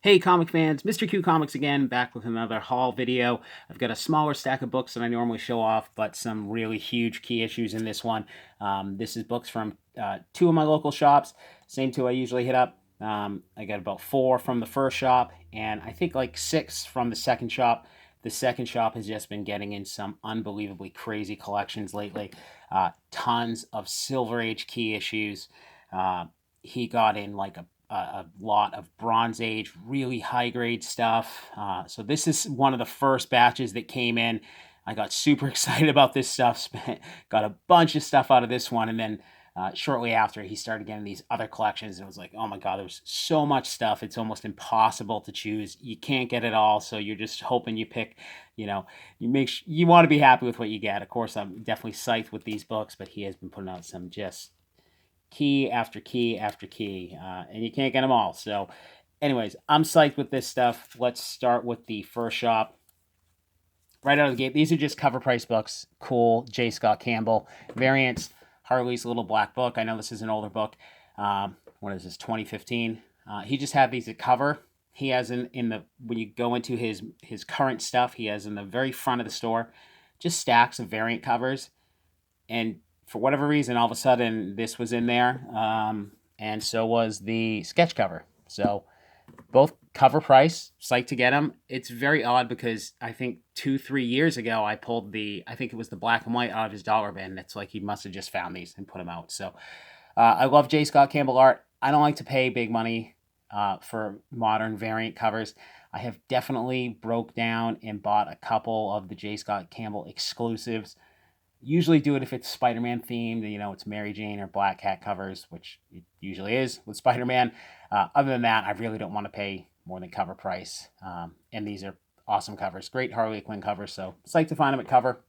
Hey comic fans, Mr. Q Comics again, back with another haul video. I've got a smaller stack of books than I normally show off, but some really huge key issues in this one. This is books from two of my local shops, same two I usually hit up. I got about 4 from the first shop, and I think like 6 from the second shop. The second shop has just been getting in some unbelievably crazy collections lately. Tons of Silver Age key issues. He got in like a lot of Bronze Age, really high grade stuff. So this is one of the first batches that came in. I got super excited about this stuff. Got a bunch of stuff out of this one, and then shortly after, he started getting these other collections, and it was like, oh my god, there's so much stuff. It's almost impossible to choose. You can't get it all, so you're just hoping you pick. You want to be happy with what you get. Of course, I'm definitely psyched with these books, but he has been putting out some just key after key after key, and you can't get them all. So, anyways, I'm psyched with this stuff. Let's start with the first shop. Right out of the gate, these are just cover price books. Cool, J. Scott Campbell variants. Harley's Little Black Book. I know this is an older book. What is this? 2015. He just had these at cover. He has in the when you go into his current stuff, he has in the very front of the store just stacks of variant covers, and for whatever reason, all of a sudden, this was in there, and so was the sketch cover. So both cover price, psyched to get them. It's very odd because I think 2-3 years ago, I pulled I think it was the black and white out of his dollar bin. It's like he must have just found these and put them out. So I love J. Scott Campbell art. I don't like to pay big money for modern variant covers. I have definitely broke down and bought a couple of the J. Scott Campbell exclusives. Usually do it if it's Spider-Man themed, it's Mary Jane or Black Cat covers, which it usually is with Spider-Man. Other than that, I really don't want to pay more than cover price. And these are awesome covers. Great Harley Quinn covers, so psyched to find them at cover.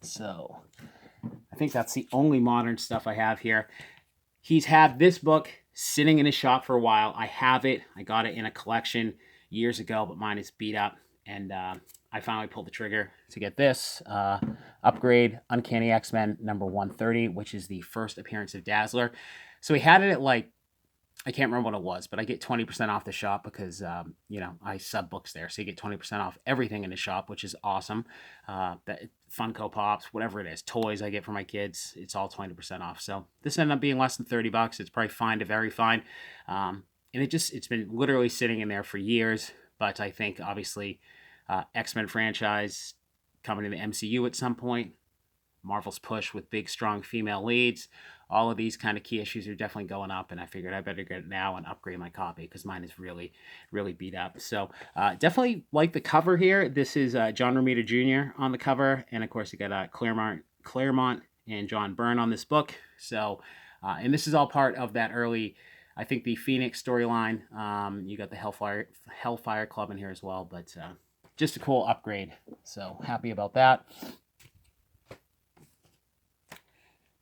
So I think that's the only modern stuff I have here. He's had this book sitting in his shop for a while. I have it. I got it in a collection years ago, but mine is beat up. And I finally pulled the trigger to get this upgrade Uncanny XMen number 130, which is the first appearance of Dazzler. So he had it at like, I can't remember what it was, but I get 20% off the shop because, I sub books there. So you get 20% off everything in the shop, which is awesome. That Funko Pops, whatever it is, toys I get for my kids, it's all 20% off. So this ended up being less than $30. It's probably fine to very fine. And it's been literally sitting in there for years. But I think obviously X-Men franchise coming to the MCU at some point, Marvel's push with big, strong female leads, all of these kind of key issues are definitely going up, and I figured I better get it now and upgrade my copy because mine is really, really beat up. So definitely like the cover here. This is John Romita Jr. on the cover, and of course you got Claremont and John Byrne on this book. So, and this is all part of that early, I think, the Phoenix storyline. You got the Hellfire Club in here as well, but just a cool upgrade. So happy about that.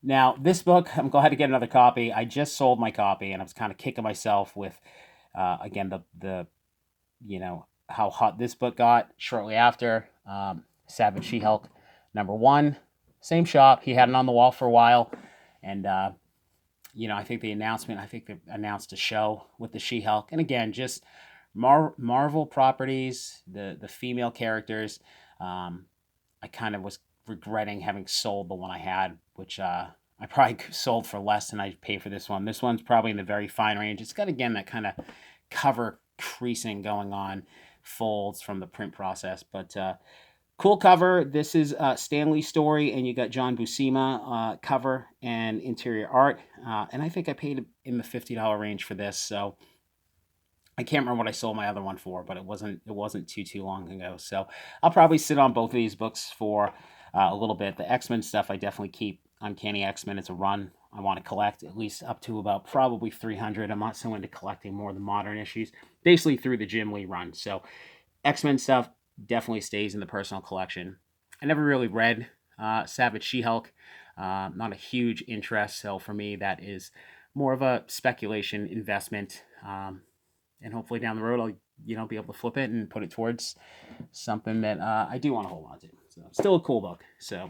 Now, this book, I'm glad to get another copy. I just sold my copy, and I was kind of kicking myself with, again, the how hot this book got shortly after. Savage SheHulk number 1, same shop. He had it on the wall for a while, and I think they announced a show with the She-Hulk, and again, just Marvel properties, the female characters. I kind of was regretting having sold the one I had, which I probably sold for less than I paid for this one. This one's probably in the very fine range. It's got, again, that kind of cover creasing going on, folds from the print process, but cool cover. This is Stan Lee's story, and you got John Buscema cover and interior art, and I think I paid in the $50 range for this, so I can't remember what I sold my other one for, but it wasn't too long ago. So I'll probably sit on both of these books for a little bit. The X-Men stuff I definitely keep. Uncanny X-Men, it's a run I want to collect, at least up to about probably 300. I'm not so into collecting more of the modern issues, basically through the Jim Lee run. So X-Men stuff definitely stays in the personal collection. I never really read Savage She-Hulk. Not a huge interest, so for me that is more of a speculation investment. And hopefully down the road, I'll be able to flip it and put it towards something that I do want to hold on to. So still a cool book. So,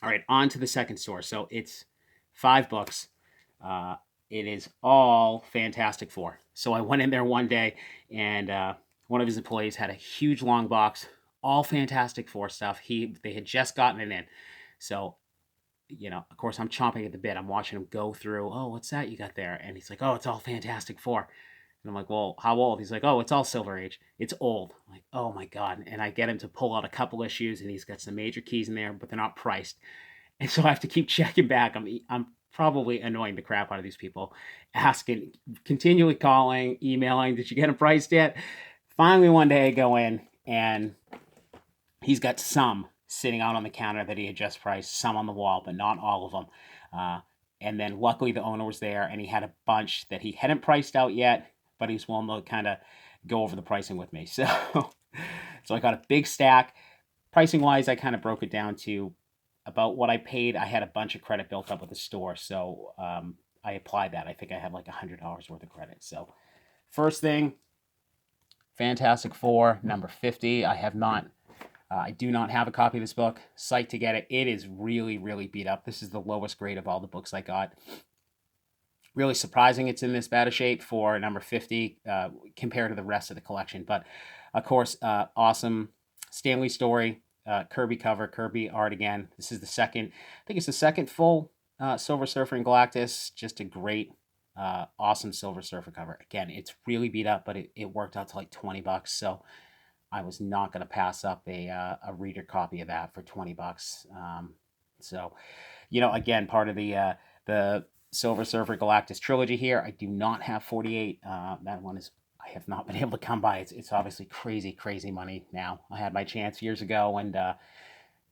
all right, on to the second store. So it's 5 books. it is all Fantastic Four. So I went in there one day, and one of his employees had a huge long box, all Fantastic Four stuff. They had just gotten it in. So, of course, I'm chomping at the bit. I'm watching him go through. Oh, what's that you got there? And he's like, oh, it's all Fantastic Four. And I'm like, well, how old? He's like, oh, it's all Silver Age. It's old. I'm like, oh my God. And I get him to pull out a couple issues, and he's got some major keys in there, but they're not priced. And so I have to keep checking back. I'm probably annoying the crap out of these people, asking, continually calling, emailing, did you get them priced yet? Finally, one day I go in, and he's got some sitting out on the counter that he had just priced, some on the wall, but not all of them. And then luckily the owner was there, and he had a bunch that he hadn't priced out yet, but he's willing to kind of go over the pricing with me. So, so I got a big stack. Pricing wise, I kind of broke it down to about what I paid. I had a bunch of credit built up with the store, so I applied that. I think I had like $100 worth of credit. So first thing, Fantastic Four, number 50. I do not have a copy of this book. Psyched to get it. It is really, really beat up. This is the lowest grade of all the books I got. Really surprising it's in this bad a shape for number 50 compared to the rest of the collection. But, of course, awesome Stanley story, Kirby cover, Kirby art again. This is the second, I think it's the second full Silver Surfer and Galactus. Just a great, awesome Silver Surfer cover. Again, it's really beat up, but it worked out to like $20. So I was not going to pass up a reader copy of that for $20. So, again, part of the Silver Surfer Galactus trilogy here. I do not have 48. That one I have not been able to come by. It's obviously crazy, crazy money now. I had my chance years ago and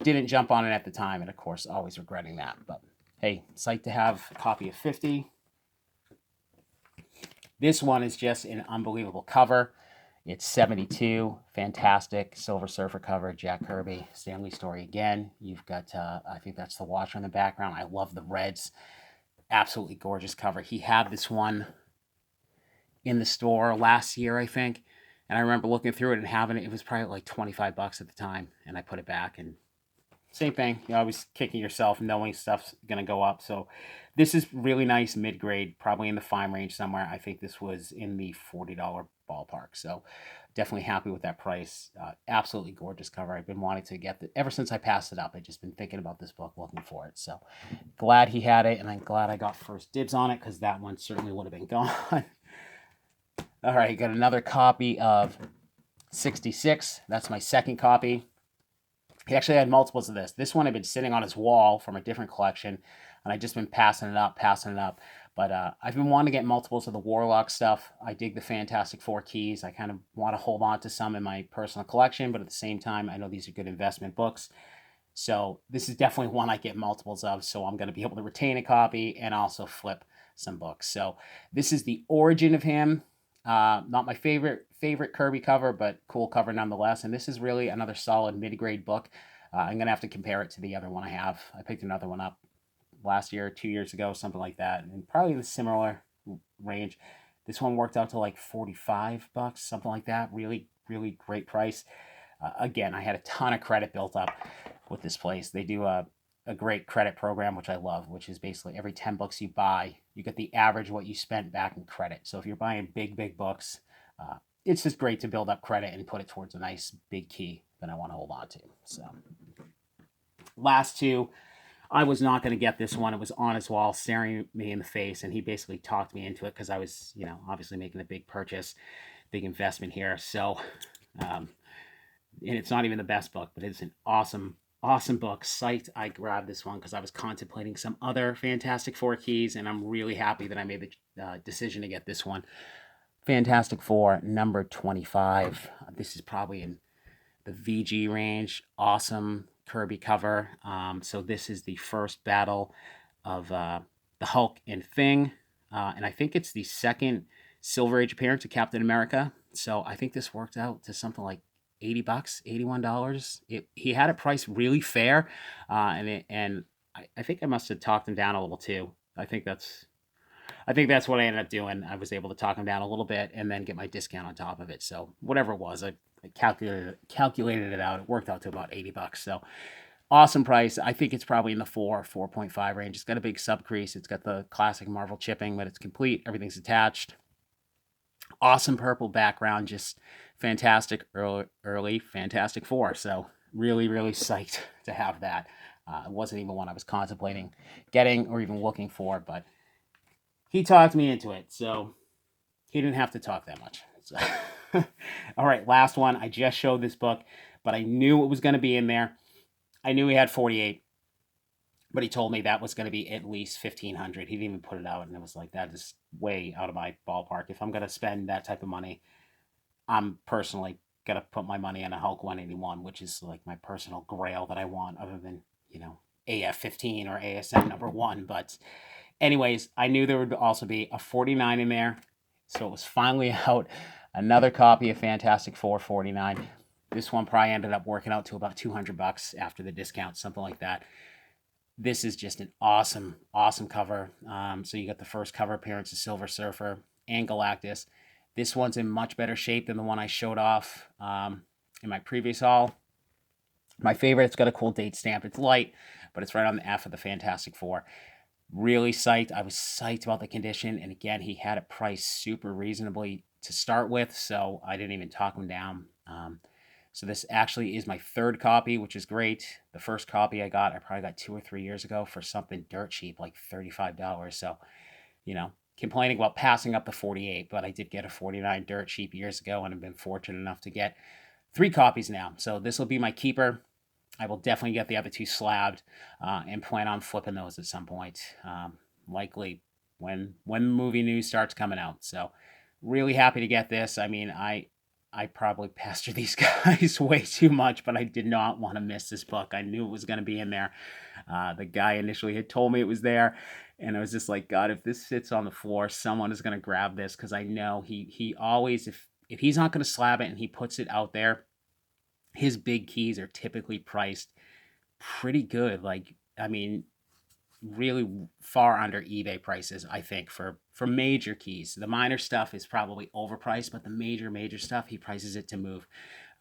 didn't jump on it at the time, and of course, always regretting that. But hey, psyched to have a copy of 50. This one is just an unbelievable cover. It's 72, fantastic Silver Surfer cover, Jack Kirby, Stanley story again. You've got, I think that's the Watcher in the background. I love the reds. Absolutely gorgeous cover. He had this one in the store last year, I think. And I remember looking through it and having it. It was probably like $25 at the time. And I put it back, and same thing. Always kicking yourself knowing stuff's going to go up. So this is really nice mid-grade, probably in the fine range somewhere. I think this was in the $40 ballpark. So definitely happy with that price. Absolutely gorgeous cover. I've been wanting to get it ever since I passed it up. I've just been thinking about this book, looking for it. So glad he had it, and I'm glad I got first dibs on it, because that one certainly would have been gone. All right, got another copy of 66. That's my second copy. He actually had multiples of this. This one had been sitting on his wall from a different collection, and I've just been passing it up. But I've been wanting to get multiples of the Warlock stuff. I dig the Fantastic Four keys. I kind of want to hold on to some in my personal collection, but at the same time, I know these are good investment books. So this is definitely one I get multiples of, so I'm going to be able to retain a copy and also flip some books. So this is the origin of him. Not my favorite Kirby cover, but cool cover nonetheless. And this is really another solid mid-grade book. I'm going to have to compare it to the other one I have. I picked another one up last year, 2 years ago, something like that, and probably in a similar range. This one worked out to like $45, something like that. Really, really great price. Again, I had a ton of credit built up with this place. They do a great credit program, which I love, which is basically every 10 books you buy, you get the average what you spent back in credit. So if you're buying big books, it's just great to build up credit and put it towards a nice big key that I want to hold on to. So last two, I was not going to get this one. It was on his wall staring me in the face, and he basically talked me into it because I was, obviously making a big purchase, big investment here. So, and it's not even the best book, but it's an awesome book. Psyched I grabbed this one because I was contemplating some other Fantastic Four keys, and I'm really happy that I made the decision to get this one. Fantastic Four, number 25. This is probably in the VG range. Awesome Kirby cover. So this is the first battle of the Hulk and Thing. And I think it's the second Silver Age appearance of Captain America. So I think this worked out to something like $80, $81. He had it priced really fair, and I think I must have talked him down a little too. I think that's what I ended up doing. I was able to talk him down a little bit and then get my discount on top of it. So whatever it was, I calculated it out. It worked out to about $80. So Awesome price. I think it's probably in the 4.5 range. It's got a big sub crease. It's got the classic Marvel chipping, but it's complete. Everything's attached. Awesome purple background. Just fantastic early Fantastic Four. So really, really psyched to have that. It wasn't even one I was contemplating getting or even looking for, but he talked me into it. So he didn't have to talk that much. So. All right, last one. I just showed this book, but I knew it was going to be in there. I knew he had 48, but he told me that was going to be at least 1,500. He didn't even put it out, and it was like, that is way out of my ballpark. If I'm going to spend that type of money, I'm personally going to put my money on a Hulk 181, which is like my personal grail that I want, other than, AF15 or ASM #1. But anyways, I knew there would also be a 49 in there, so it was finally out. Another copy of Fantastic Four 49. This one probably ended up working out to about $200 after the discount, something like that. This is just an awesome, awesome cover. So you got the first cover appearance of Silver Surfer and Galactus. This one's in much better shape than the one I showed off in my previous haul. My favorite, it's got a cool date stamp. It's light, but it's right on the F of the Fantastic Four. Really psyched. I was psyched about the condition. And again, he had it priced super reasonably to start with, so I didn't even talk him down. So this actually is my third copy, which is great. The first copy I probably got 2 or 3 years ago for something dirt cheap, like $35. So, complaining about passing up the 48, but I did get a 49 dirt cheap years ago, and I've been fortunate enough to get 3 copies now. So this will be my keeper. I will definitely get the other 2 slabbed and plan on flipping those at some point, likely when the movie news starts coming out. So really happy to get this. I mean, I probably pester these guys way too much, but I did not want to miss this book. I knew it was going to be in there. The guy initially had told me it was there, and I was just like, God, if this sits on the floor, someone is going to grab this, because I know he always, if he's not going to slab it and he puts it out there, his big keys are typically priced pretty good. Like, I mean, really far under eBay prices, I think, for major keys. The minor stuff is probably overpriced, but the major stuff, he prices it to move,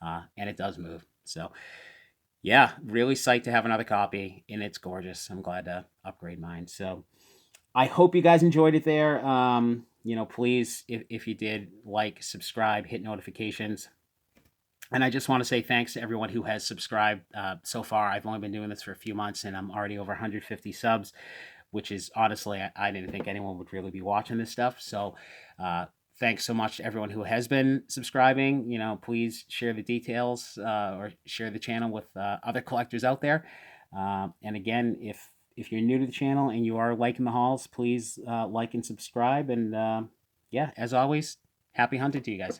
and it does move. So yeah, really psyched to have another copy, and it's gorgeous. I'm glad to upgrade mine. So I hope you guys enjoyed it there. Please, if you did, like, subscribe, hit notifications. And I just want to say thanks to everyone who has subscribed so far. I've only been doing this for a few months, and I'm already over 150 subs, which is, honestly, I didn't think anyone would really be watching this stuff. So thanks so much to everyone who has been subscribing. Please share the details or share the channel with other collectors out there. And again, if you're new to the channel and you are liking the hauls, please like and subscribe. And yeah, as always, happy hunting to you guys.